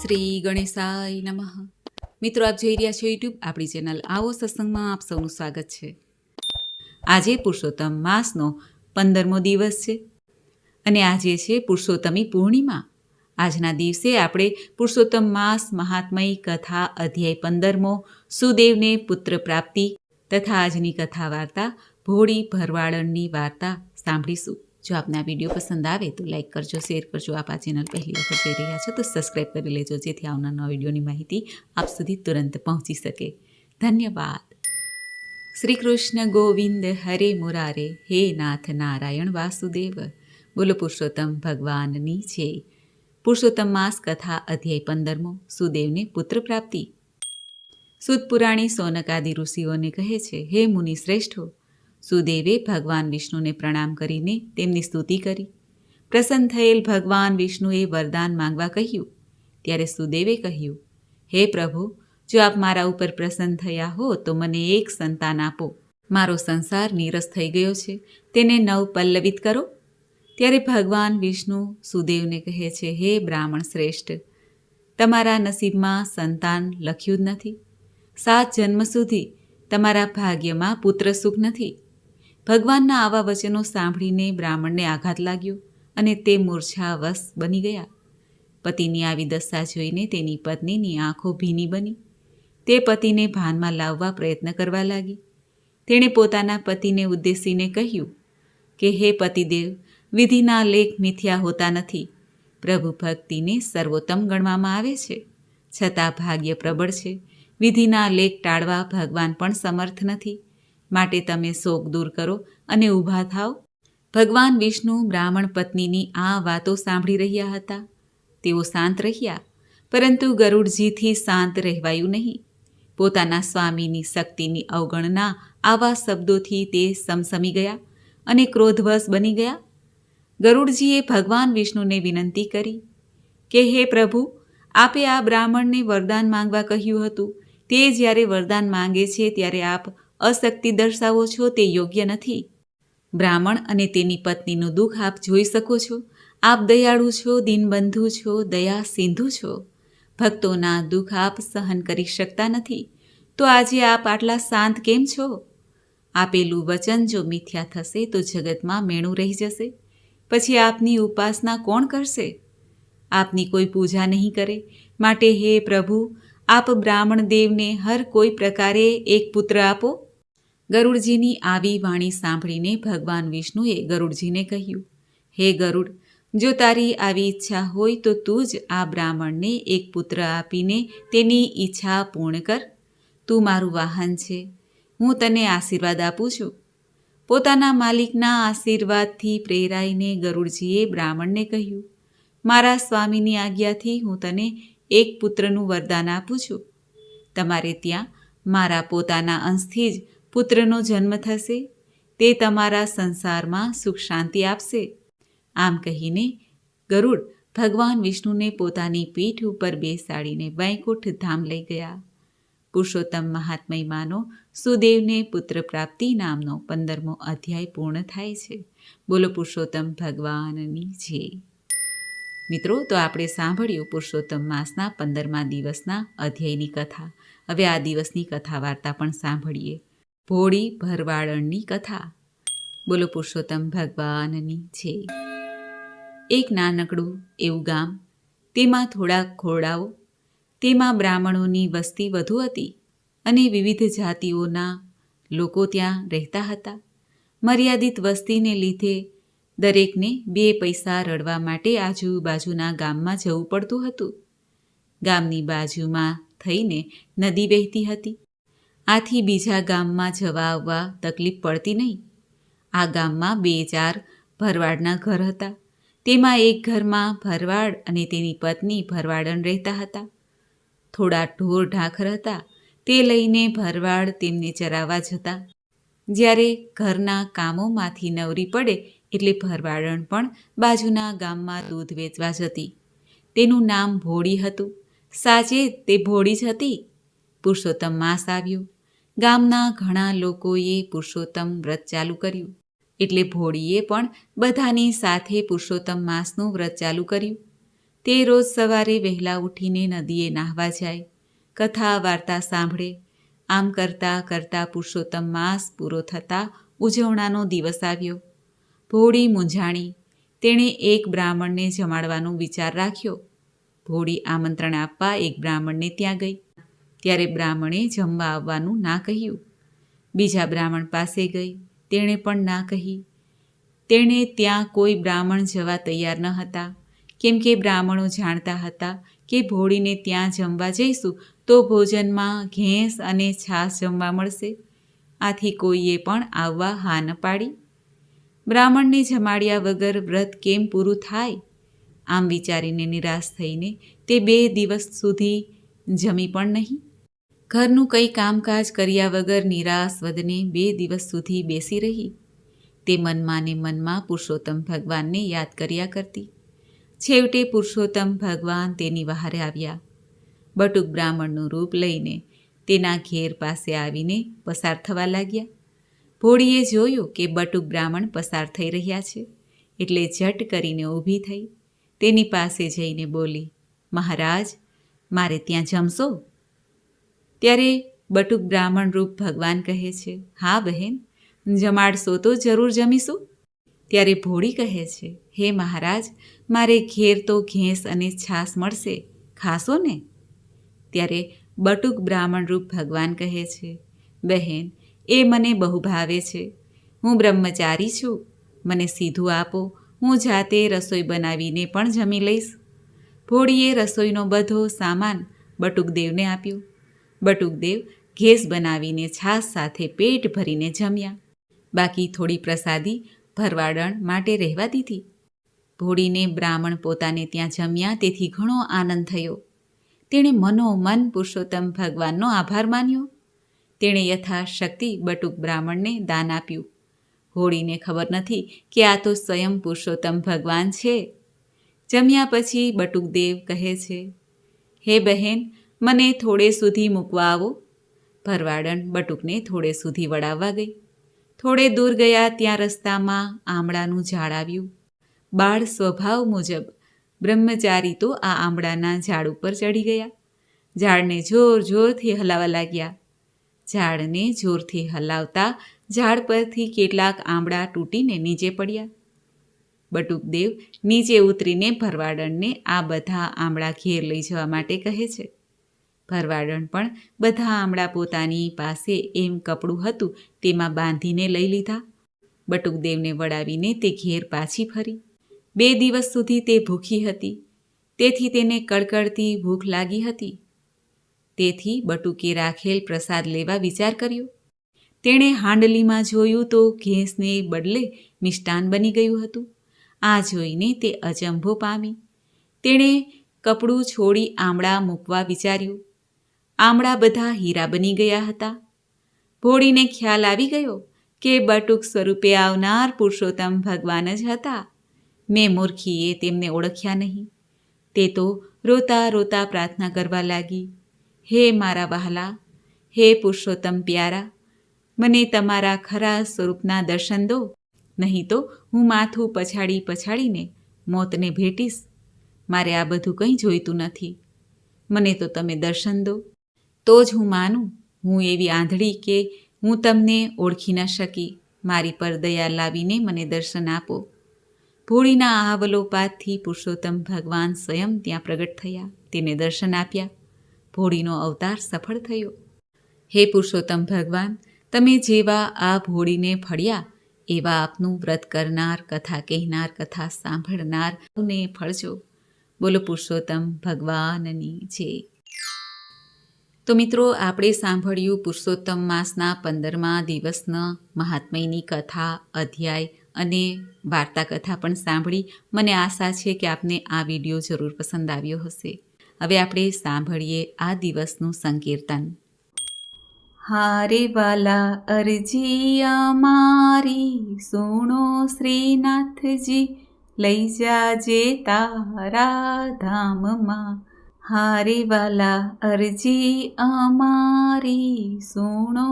શ્રી ગણેશાય નમઃ. મિત્રો, આપ જોઈ રહ્યા છો યુટ્યુબ આપણી ચેનલ આવો સત્સંગમાં આપ સૌનું સ્વાગત છે. આજે પુરુષોત્તમ માસનો 15મો દિવસ છે અને આજે છે પુરુષોત્તમી પૂર્ણિમા. આજના દિવસે આપણે પુરુષોત્તમ માસ મહાત્મય કથા અધ્યાય 15મો સુદેવને પુત્ર પ્રાપ્તિ તથા આજની કથા વાર્તા ભોળી ભરવાડણની વાર્તા સાંભળીશું. જો આપને આ વિડીયો પસંદ આવે તો લાઇક કરજો, શેર કરજો. આપ આ ચેનલ પહેલી વખત જોઈ રહ્યા છો તો સબસ્ક્રાઈબ કરી લેજો, જેથી આવનારા વિડીયોની માહિતી આપ સુધી તુરંત પહોંચી શકે. ધન્યવાદ. શ્રી કૃષ્ણ ગોવિંદ હરે મુરારે, હે નાથ નારાયણ વાસુદેવ. બોલો પુરુષોત્તમ ભગવાનની જય. પુરુષોત્તમ માસ કથા અધ્યાય 15મો સુદેવને પુત્ર પ્રાપ્તિ. સુત પુરાણી સૌનકાદિ ઋષિઓને કહે છે, હે મુનિ શ્રેષ્ઠો, સુદેવે ભગવાન વિષ્ણુને પ્રણામ કરીને તેમની સ્તુતિ કરી. પ્રસન્ન થયેલ ભગવાન વિષ્ણુએ વરદાન માંગવા કહ્યું. ત્યારે સુદેવે કહ્યું, હે પ્રભુ, જો આપ મારા ઉપર પ્રસન્ન થયા હો તો મને એક સંતાન આપો. મારો સંસાર નીરસ થઈ ગયો છે, તેને નવ પલ્લવિત કરો. ત્યારે ભગવાન વિષ્ણુ સુદેવને કહે છે, હે બ્રાહ્મણ શ્રેષ્ઠ, તમારા નસીબમાં સંતાન લખ્યું જ નથી. 7 જન્મ સુધી તમારા ભાગ્યમાં પુત્ર સુખ નથી. ભગવાનના આવા વચનો સાંભળીને બ્રાહ્મણને આઘાત લાગ્યો અને તે મૂર્છાવશ બની ગયા. પતિની આવી દશા જોઈને તેની પત્નીની આંખો ભીની બની. તે પતિને ભાનમાં લાવવા પ્રયત્ન કરવા લાગી. તેણે પોતાના પતિને ઉદ્દેશીને કહ્યું કે, હે પતિદેવ, વિધિના લેખ મિથ્યા હોતા નથી. પ્રભુ ભક્તિને સર્વોત્તમ ગણવામાં આવે છે, છતાં ભાગ્ય પ્રબળ છે. વિધિના લેખ ટાળવા ભગવાન પણ સમર્થ નથી. માટે તમે શોક દૂર કરો અને ઊભા થાઓ. ભગવાન વિષ્ણુ બ્રાહ્મણ પત્નીની આ વાતો સાંભળી રહ્યા હતા. તેઓ શાંત રહ્યા, પરંતુ ગરુડજીથી શાંત રહેવાયું નહીં. પોતાના સ્વામીની શક્તિની અવગણના આવા શબ્દોથી તે સમસમી ગયા અને ક્રોધવશ બની ગયા. ગરુડજીએ ભગવાન વિષ્ણુને વિનંતી કરી કે, હે પ્રભુ, આપે આ બ્રાહ્મણને વરદાન માંગવા કહ્યું હતું. તે જ્યારે વરદાન માંગે છે ત્યારે આપ અશક્તિ દર્શાવો છો, તે યોગ્ય નથી. બ્રાહ્મણ અને તેની પત્નીનું દુઃખ આપ જોઈ શકો છો. આપ દયાળુ છો, દીનબંધુ છો, દયા સિંધુ છો. ભક્તોના દુઃખ આપ સહન કરી શકતા નથી. તો આજે આપ આટલા શાંત કેમ છો? આપેલું વચન જો મિથ્યા થશે તો જગતમાં મેણું રહી જશે. પછી આપની ઉપાસના કોણ કરશે? આપની કોઈ પૂજા નહીં કરે. માટે હે પ્રભુ, આપ બ્રાહ્મણ દેવને હર કોઈ પ્રકારે એક પુત્ર આપો. ગરુડજીની આવી વાણી સાંભળીને ભગવાન વિષ્ણુએ ગરુડજીને કહ્યું, હે ગરુડ, જો તારી આવી ઈચ્છા હોય તો તું જ આ બ્રાહ્મણને એક પુત્ર આપીને તેની ઈચ્છા પૂર્ણ કર. તું મારું વાહન છે, હું તને આશીર્વાદ આપું છું. પોતાના માલિકના આશીર્વાદથી પ્રેરાઈને ગરુડજીએ બ્રાહ્મણને કહ્યું, મારા સ્વામીની આજ્ઞાથી હું તને એક પુત્રનું વરદાન આપું છું. તમારે ત્યાં મારા પોતાના અંશથી જ પુત્રનો જન્મ થશે. તે તમારા સંસારમાં સુખ શાંતિ આપશે. આમ કહીને ગરુડ ભગવાન વિષ્ણુને પોતાની પીઠ ઉપર બેસાડીને વૈકુંઠ ધામ લઈ ગયા. પુરુષોત્તમ મહાત્મયમાંનો સુદેવને પુત્ર પ્રાપ્તિ નામનો 15મો અધ્યાય પૂર્ણ થાય છે. બોલો પુરુષોત્તમ ભગવાનની જય. મિત્રો, તો આપણે સાંભળ્યું પુરુષોત્તમ માસના 15મા દિવસના અધ્યાયની કથા. હવે આ દિવસની કથા વાર્તા પણ સાંભળીએ. ભોળી ભરવાડણની કથા. બોલો પુરુષોત્તમ ભગવાનની જય. એક નાનકડું એવું ગામ, તેમાં થોડાક ખોરડાઓ. તેમાં બ્રાહ્મણોની વસ્તી વધુ હતી અને વિવિધ જાતિઓના લોકો ત્યાં રહેતા હતા. મર્યાદિત વસ્તીને લીધે દરેકને 2 પૈસા રડવા માટે આજુબાજુના ગામમાં જવું પડતું હતું. ગામની બાજુમાં થઈને નદી વહેતી હતી. આથી બીજા ગામમાં જવા આવવા તકલીફ પડતી નહીં. આ ગામમાં 2-4 ભરવાડના ઘર હતા. તેમાં એક ઘરમાં ભરવાડ અને તેની પત્ની ભરવાડણ રહેતા હતા. થોડા ઢોર ઢાંખર હતા, તે લઈને ભરવાડ તેમને ચરાવવા જતા. જ્યારે ઘરના કામોમાંથી નવરી પડે એટલે ભરવાડણ પણ બાજુના ગામમાં દૂધ વેચવા જતી. તેનું નામ ભોળી હતું. સાચે તે ભોળી જ હતી. પુરુષોત્તમ માસ આવ્યો. ગામના ઘણા લોકોએ પુરુષોત્તમ વ્રત ચાલુ કર્યું. એટલે ભોળીએ પણ બધાની સાથે પુરુષોત્તમ માસનું વ્રત ચાલુ કર્યું. તે રોજ સવારે વહેલા ઉઠીને નદીએ નાહવા જાય, કથા વાર્તા સાંભળે. આમ કરતાં કરતાં પુરુષોત્તમ માસ પૂરો થતાં ઉજવણાનો દિવસ આવ્યો. ભોળી મૂંઝાણી. તેણે એક બ્રાહ્મણને જમાડવાનો વિચાર રાખ્યો. ભોળી આમંત્રણ આપવા એક બ્રાહ્મણને ત્યાં ગઈ. ત્યારે બ્રાહ્મણે જમવા આવવાનું ના કહ્યું. બીજા બ્રાહ્મણ પાસે ગઈ. તેણે પણ ના કહી. તેણે ત્યાં કોઈ બ્રાહ્મણ જવા તૈયાર ન હતા, કેમ કે બ્રાહ્મણો જાણતા હતા કે ભોળીને ત્યાં જમવા જઈશું તો ભોજનમાં ઘેંસ અને છાશ જમવા મળશે. આથી કોઈએ પણ આવવા હા ન પાડી. બ્રાહ્મણને જમાડ્યા વગર વ્રત કેમ પૂરું થાય? આમ વિચારીને નિરાશ થઈને તે 2 દિવસ સુધી જમી પણ નહીં. ઘરનું કંઈ કામકાજ કર્યા વગર નિરાશ વદને 2 દિવસ સુધી બેસી રહી. તે મનમાં ને મનમાં પુરુષોત્તમ ભગવાનને યાદ કર્યા કરતી. છેવટે પુરુષોત્તમ ભગવાન તેની વહારે આવ્યા. બટુક બ્રાહ્મણનું રૂપ લઈને તેના ઘેર પાસે આવીને પસાર થવા લાગ્યા. ભોળીએ જોયું કે બટુક બ્રાહ્મણ પસાર થઈ રહ્યા છે, એટલે ઝટ કરીને ઊભી થઈ. તેની પાસે જઈને બોલી, મહારાજ, મારે ત્યાં જમશો? ત્યારે બટુક બ્રાહ્મણ રૂપ ભગવાન કહે છે, હા બહેન, જમાડશો તો જરૂર જમીશું. ત્યારે ભોળી કહે છે, હે મહારાજ, મારે ઘેર તો ઘેંસ અને છાશ મળશે, ખાશો ને? ત્યારે બટુક બ્રાહ્મણ રૂપ ભગવાન કહે છે, બહેન, એ મને બહુ ભાવે છે. હું બ્રહ્મચારી છું. મને સીધું આપો, હું જાતે રસોઈ બનાવીને પણ જમી લઈશ. ભોળીએ રસોઈનો બધો સામાન બટુકદેવને આપ્યો. બટુકદેવ ઘેંસ બનાવીને છાશ સાથે પેટ ભરીને જમ્યા. બાકી થોડી પ્રસાદી ભરવાડણ માટે રહેવા દીધી. ભોળીને બ્રાહ્મણ પોતાને ત્યાં જમ્યા તેથી ઘણો આનંદ થયો. તેણે મનોમન પુરુષોત્તમ ભગવાનનો આભાર માન્યો. તેણે યથાશક્તિ બટુક બ્રાહ્મણને દાન આપ્યું. ભોળીને ખબર નથી કે આ તો સ્વયં પુરુષોત્તમ ભગવાન છે. જમ્યા પછી બટુકદેવ કહે છે, હે બહેન, મને થોડે સુધી મૂકવા આવો. ભરવાડણ બટુકને થોડે સુધી વળાવવા ગઈ. થોડે દૂર ગયા ત્યાં રસ્તામાં આંબળાનું ઝાડ આવ્યું. બાળ સ્વભાવ મુજબ બ્રહ્મચારી તો આ આંબળાના ઝાડ ઉપર ચડી ગયા. ઝાડને જોર જોરથી હલાવવા લાગ્યા. ઝાડને જોરથી હલાવતા ઝાડ પરથી કેટલાક આંબળા તૂટીને નીચે પડ્યા. બટુકદેવ નીચે ઉતરીને ભરવાડણને આ બધા આંબળા ઘેર લઈ જવા માટે કહે છે. ભરવાડણ પણ બધા આંબળા પોતાની પાસે એમ કપડું હતું તેમાં બાંધીને લઈ લીધા. બટુકદેવને વળાવીને તે ઘેર પાછી ફરી. 2 દિવસ સુધી તે ભૂખી હતી, તેથી તેને કડકડતી ભૂખ લાગી હતી. તેથી બટુકે રાખેલ પ્રસાદ લેવા વિચાર કર્યો. તેણે હાંડલીમાં જોયું તો ઘેંસને બદલે મિષ્ટાન બની ગયું હતું. આ જોઈને તે અચંભો પામી. તેણે કપડું છોડી આંબળા મૂકવા વિચાર્યું. આંબળા બધા હીરા બની ગયા હતા. ભોળીને ખ્યાલ આવી ગયો કે બટુક સ્વરૂપે આવનાર પુરુષોત્તમ ભગવાન જ હતા. મેં મૂર્ખીએ તેમને ઓળખ્યા નહીં. તે તો રોતા રોતા પ્રાર્થના કરવા લાગી, હે મારા વહાલા, હે પુરુષોત્તમ પ્યારા, મને તમારા ખરા સ્વરૂપના દર્શન દો, નહીં તો હું માથું પછાડી પછાડીને મોતને ભેટીશ. મારે આ બધું કંઈ જોઈતું નથી. મને તો તમે દર્શન દો, તો જ હું માનું. હું એવી આંધળી કે હું તમને ઓળખી ન શકી. મારી પર દયા લાવીને મને દર્શન આપો. ભોળીના આ અવલોપાતથી પુરુષોત્તમ ભગવાન સ્વયં ત્યાં પ્રગટ થયા. તેને દર્શન આપ્યા. ભોળીનો અવતાર સફળ થયો. હે પુરુષોત્તમ ભગવાન, તમે જેવા આ ભોળીને ફળ્યા એવા આપનું વ્રત કરનાર, કથા કહેનાર, કથા સાંભળનારને ફળજો. બોલો પુરુષોત્તમ ભગવાનની જય. તો મિત્રો, આપણે સાંભળ્યું પુરુષોત્તમ માસના 15મા દિવસના મહાત્મ્યની કથા, અધ્યાય અને વાર્તા કથા પણ સાંભળી. મને આશા છે કે આપને આ વિડીયો જરૂર પસંદ આવ્યો હશે. હવે આપણે સાંભળીએ આ દિવસનું સંકીર્તન. હારે વાલા અરજી અમારી, સુણો શ્રીનાથજી, લઈ જાજે તારા ધામમાં. હારે વાલા અરજી અમારી, સુણો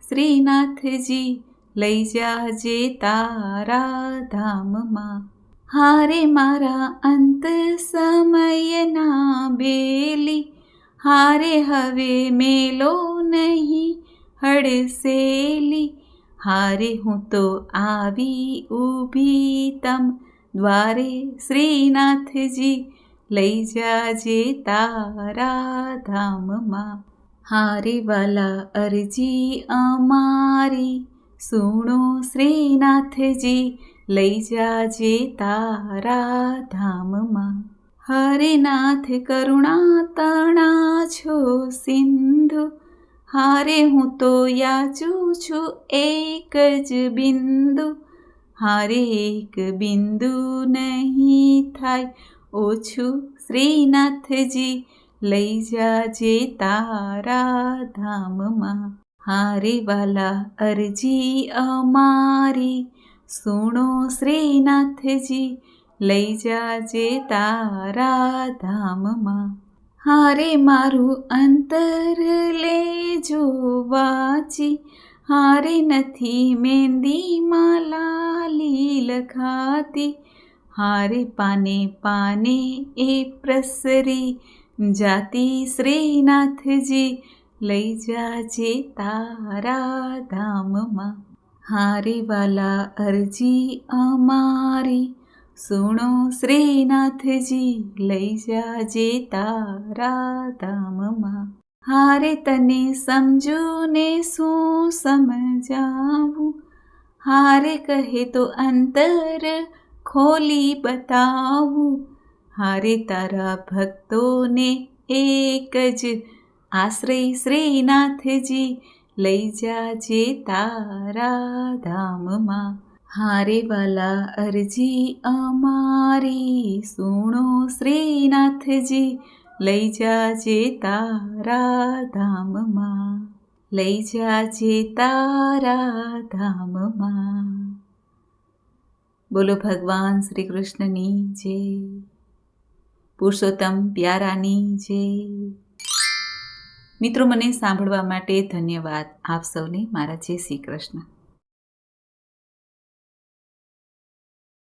શ્રીનાથજી, લઈ જાજે તારા ધામમાં. હારે મારા અંત સમયના બેલી, હારે હવે મેલો નહીં હડસેલી. હારે હું તો આવી ઊભી તમ દ્વારે, શ્રીનાથજી લઈ જાજે તારા ધામમાં. હારે વાલા અરજી અમારી, સુણો શ્રીનાથજી લઈ જાજે તારા ધામમાં. હરે નાથ કરુણા તણા છો સિંધુ, હારે હું તો યાચું છું એક જ બિંદુ. હારે એક બિંદુ નહીં થાય ઓછું, શ્રીનાથજી લઈ જાજે તારા ધામમાં. હારે વાલા અરજી અમારી, સુણો શ્રીનાથજી લઈ જાજે તારા ધામમાં. હારે મારું અંતર લેજો વાંચી, હારે નથી મહેંદીમાં લાલી લખાતી. હારે પાને પાને એ પ્રસરી જાતી, શ્રીનાથજી લઈ જાજે તારા ધામમાં. હારે વાલા અરજી અમારી, સુણો શ્રીનાથજી લઈ જાજે તારા ધામમાં. હારે તને સમજું ને શું સમજાવું, હારે કહે તો અંતર ખોલી બતાવું. હારે તારા ભક્તોને એક જ આશ્રય, શ્રીનાથજી લઈ જાજે તારા ધામમાં. હારે વાલા અરજી અમારી, સુણો શ્રીનાથજી લઈ જાજે તારા ધામમાં. લઈ જાજે તારા ધામમાં. બોલો ભગવાન શ્રી કૃષ્ણની જય, પુરુષોત્તમ પ્યારાની જય. મિત્રો, મને સાંભળવા માટે ધન્યવાદ. આપ સૌને મારા જય શ્રી કૃષ્ણ.